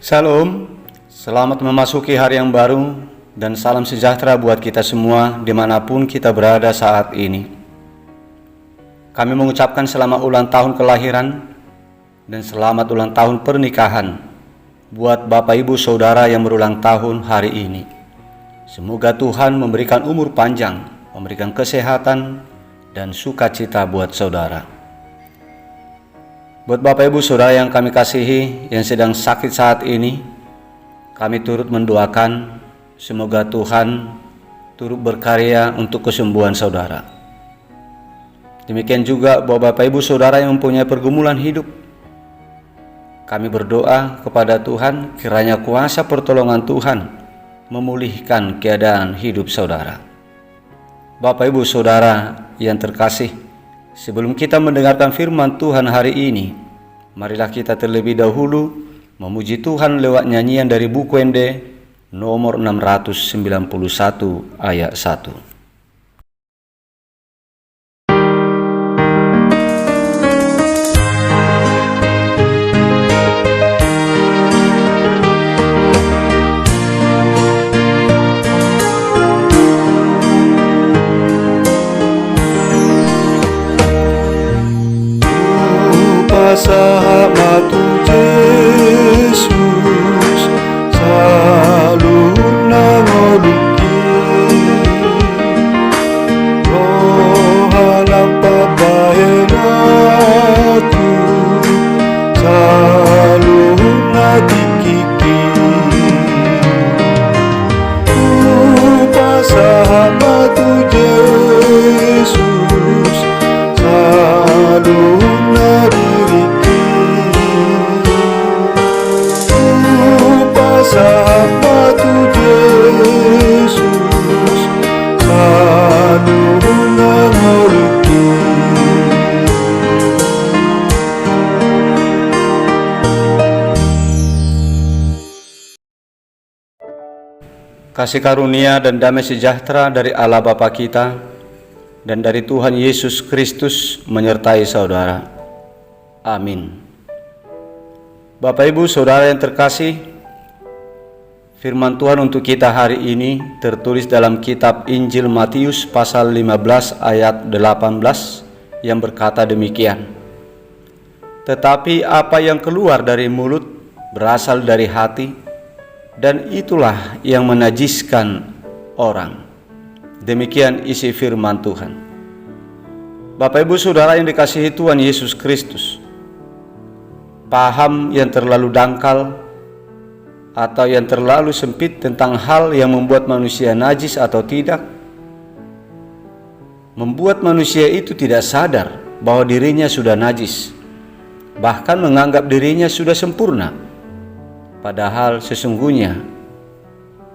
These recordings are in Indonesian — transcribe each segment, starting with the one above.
Shalom, selamat memasuki hari yang baru dan salam sejahtera buat kita semua dimanapun kita berada saat ini. Kami mengucapkan selamat ulang tahun kelahiran dan selamat ulang tahun pernikahan buat Bapak Ibu Saudara yang berulang tahun hari ini. Semoga Tuhan memberikan umur panjang, memberikan kesehatan dan sukacita buat saudara. Buat Bapak Ibu Saudara yang kami kasihi yang sedang sakit saat ini, kami turut mendoakan semoga Tuhan turut berkarya untuk kesembuhan saudara. Demikian juga buat Bapak Ibu Saudara yang mempunyai pergumulan hidup, kami berdoa kepada Tuhan kiranya kuasa pertolongan Tuhan memulihkan keadaan hidup saudara. Bapak Ibu Saudara yang terkasih, sebelum kita mendengarkan firman Tuhan hari ini, marilah kita terlebih dahulu memuji Tuhan lewat nyanyian dari buku Ende nomor 691 ayat 1. Sama tu Yesus selalu namoluki rohana papahenatu selalu nadikiki sama tu Yesus selalu sama tu Yesus selalu namoluki. Kasih karunia dan damai sejahtera dari Allah Bapa kita dan dari Tuhan Yesus Kristus menyertai saudara. Amin. Bapak Ibu Saudara yang terkasih, firman Tuhan untuk kita hari ini tertulis dalam kitab Injil Matius pasal 15 ayat 18 yang berkata demikian. Tetapi apa yang keluar dari mulut berasal dari hati, dan itulah yang menajiskan orang. Demikian isi firman Tuhan. Bapak Ibu Saudara yang dikasihi Tuhan Yesus Kristus, paham yang terlalu dangkal atau yang terlalu sempit tentang hal yang membuat manusia najis atau tidak, membuat manusia itu tidak sadar bahwa dirinya sudah najis, bahkan menganggap dirinya sudah sempurna, padahal sesungguhnya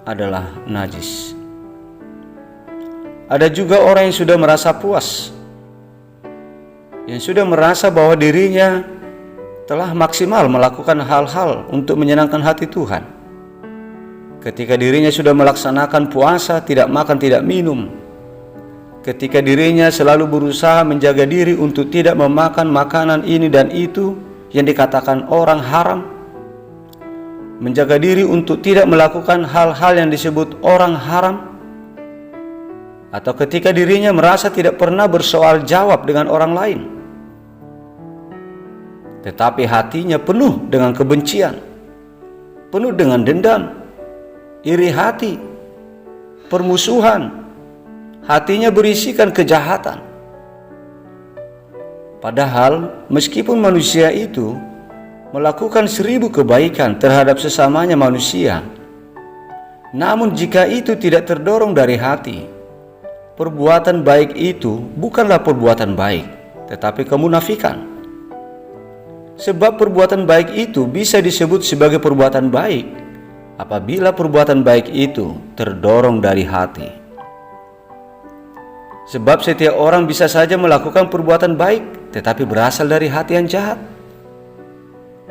adalah najis. Ada juga orang yang sudah merasa puas, yang sudah merasa bahwa dirinya telah maksimal melakukan hal-hal untuk menyenangkan hati Tuhan. Ketika dirinya sudah melaksanakan puasa, tidak makan, tidak minum. Ketika dirinya selalu berusaha menjaga diri untuk tidak memakan makanan ini dan itu yang dikatakan orang haram. Menjaga diri untuk tidak melakukan hal-hal yang disebut orang haram. Atau ketika dirinya merasa tidak pernah bersoal jawab dengan orang lain, tetapi hatinya penuh dengan kebencian, penuh dengan dendam, iri hati, permusuhan, hatinya berisikan kejahatan. Padahal meskipun manusia itu melakukan 1000 kebaikan terhadap sesamanya manusia, namun jika itu tidak terdorong dari hati, perbuatan baik itu bukanlah perbuatan baik, tetapi kemunafikan. Sebab perbuatan baik itu bisa disebut sebagai perbuatan baik apabila perbuatan baik itu terdorong dari hati. Sebab setiap orang bisa saja melakukan perbuatan baik tetapi berasal dari hati yang jahat.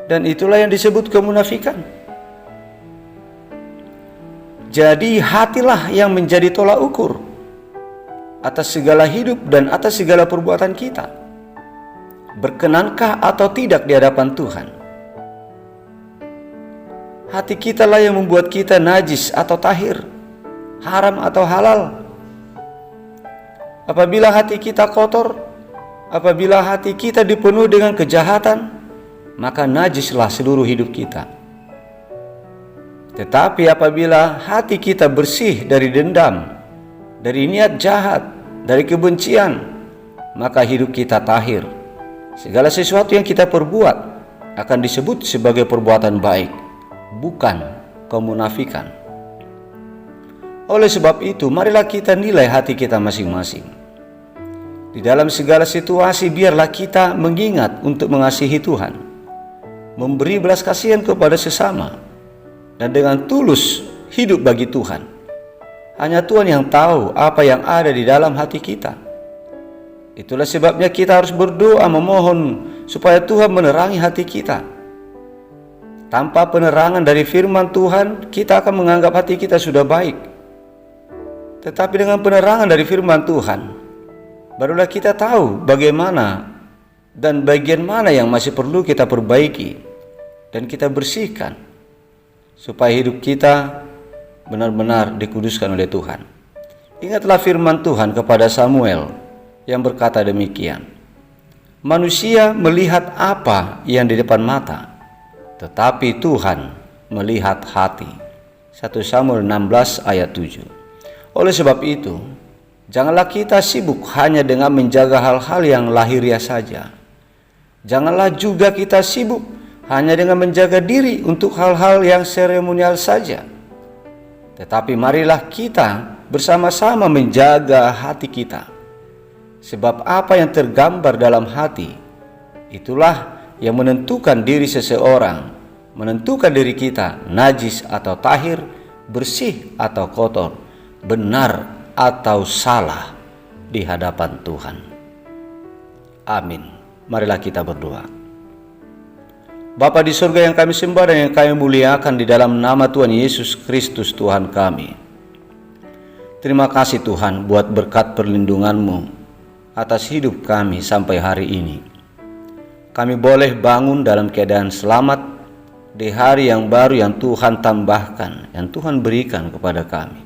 Dan itulah yang disebut kemunafikan. Jadi hatilah yang menjadi tolak ukur atas segala hidup dan atas segala perbuatan kita. Berkenankah atau tidak di hadapan Tuhan? Hati kita lah yang membuat kita najis atau tahir, haram atau halal. Apabila hati kita kotor, apabila hati kita dipenuhi dengan kejahatan, maka najislah seluruh hidup kita. Tetapi apabila hati kita bersih dari dendam, dari niat jahat, dari kebencian, maka hidup kita tahir. Segala sesuatu yang kita perbuat akan disebut sebagai perbuatan baik, bukan kemunafikan. Oleh sebab itu, marilah kita nilai hati kita masing-masing. Di dalam segala situasi, biarlah kita mengingat untuk mengasihi Tuhan, memberi belas kasihan kepada sesama, dan dengan tulus hidup bagi Tuhan. Hanya Tuhan yang tahu apa yang ada di dalam hati kita. Itulah sebabnya kita harus berdoa memohon supaya Tuhan menerangi hati kita. Tanpa penerangan dari firman Tuhan, kita akan menganggap hati kita sudah baik. Tetapi dengan penerangan dari firman Tuhan, barulah kita tahu bagaimana dan bagian mana yang masih perlu kita perbaiki dan kita bersihkan, supaya hidup kita benar-benar dikuduskan oleh Tuhan. Ingatlah firman Tuhan kepada Samuel yang berkata demikian, manusia melihat apa yang di depan mata, tetapi Tuhan melihat hati. 1 Samuel 16 ayat 7. Oleh sebab itu, janganlah kita sibuk hanya dengan menjaga hal-hal yang lahiriah saja. Janganlah juga kita sibuk hanya dengan menjaga diri untuk hal-hal yang seremonial saja. Tetapi marilah kita bersama-sama menjaga hati kita. Sebab apa yang tergambar dalam hati, itulah yang menentukan diri seseorang, menentukan diri kita najis atau tahir, bersih atau kotor, benar atau salah di hadapan Tuhan. Amin. Marilah kita berdoa. Bapa di surga yang kami sembah dan yang kami muliakan, di dalam nama Tuhan Yesus Kristus Tuhan kami, terima kasih Tuhan buat berkat perlindungan-Mu atas hidup kami sampai hari ini. Kami boleh bangun dalam keadaan selamat di hari yang baru yang Tuhan tambahkan, yang Tuhan berikan kepada kami.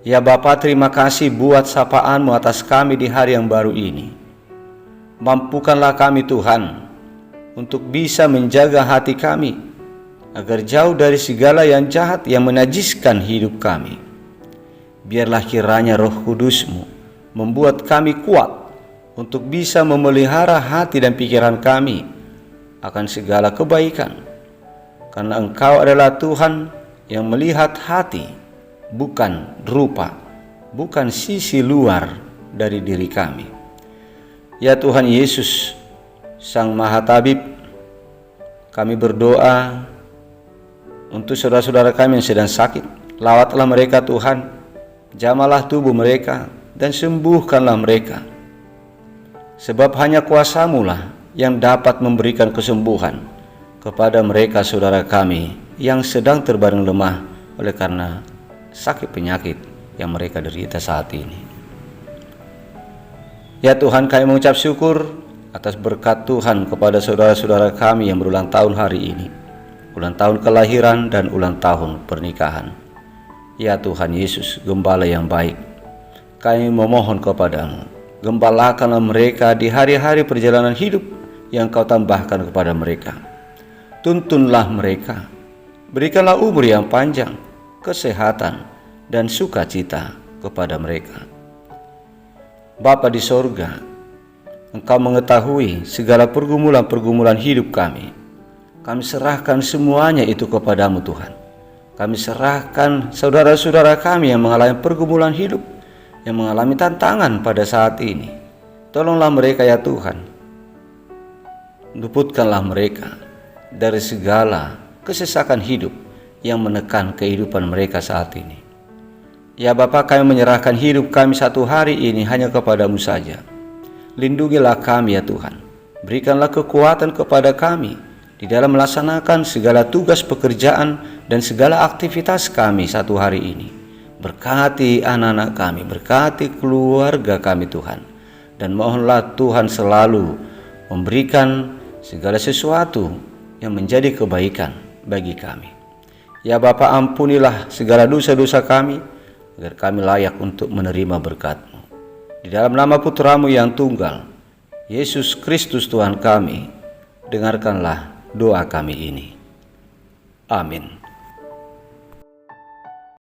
Ya Bapa, terima kasih buat sapaan-Mu atas kami di hari yang baru ini. Mampukanlah kami Tuhan untuk bisa menjaga hati kami, agar jauh dari segala yang jahat yang menajiskan hidup kami. Biarlah kiranya Roh Kudus-Mu membuat kami kuat untuk bisa memelihara hati dan pikiran kami akan segala kebaikan, karena Engkau adalah Tuhan yang melihat hati, bukan rupa, bukan sisi luar dari diri kami. Ya Tuhan Yesus, Sang Maha Tabib, kami berdoa untuk saudara-saudara kami yang sedang sakit. Lawatlah mereka Tuhan, jamalah tubuh mereka, dan sembuhkanlah mereka. Sebab hanya kuasa-Mu lah yang dapat memberikan kesembuhan kepada mereka saudara kami yang sedang terbaring lemah oleh karena sakit penyakit yang mereka derita saat ini. Ya Tuhan, kami mengucap syukur atas berkat Tuhan kepada saudara-saudara kami yang berulang tahun hari ini, ulang tahun kelahiran dan ulang tahun pernikahan. Ya Tuhan Yesus, Gembala yang baik, kami memohon kepadamu, gembalakanlah mereka di hari-hari perjalanan hidup yang Kau tambahkan kepada mereka. Tuntunlah mereka, berikanlah umur yang panjang, kesehatan, dan sukacita kepada mereka. Bapa di sorga, Engkau mengetahui segala pergumulan-pergumulan hidup kami. Kami serahkan semuanya itu kepadamu Tuhan. Kami serahkan saudara-saudara kami yang mengalami pergumulan hidup, yang mengalami tantangan pada saat ini. Tolonglah mereka ya Tuhan. Luputkanlah mereka dari segala kesesakan hidup yang menekan kehidupan mereka saat ini. Ya Bapa, kami menyerahkan hidup kami satu hari ini hanya kepadamu saja. Lindungilah kami ya Tuhan. Berikanlah kekuatan kepada kami di dalam melaksanakan segala tugas pekerjaan dan segala aktivitas kami satu hari ini. Berkati anak-anak kami, berkati keluarga kami Tuhan. Dan mohonlah Tuhan selalu memberikan segala sesuatu yang menjadi kebaikan bagi kami. Ya Bapa, ampunilah segala dosa-dosa kami, agar kami layak untuk menerima berkat-Mu. Di dalam nama Putra-Mu yang tunggal, Yesus Kristus Tuhan kami, dengarkanlah doa kami ini. Amin.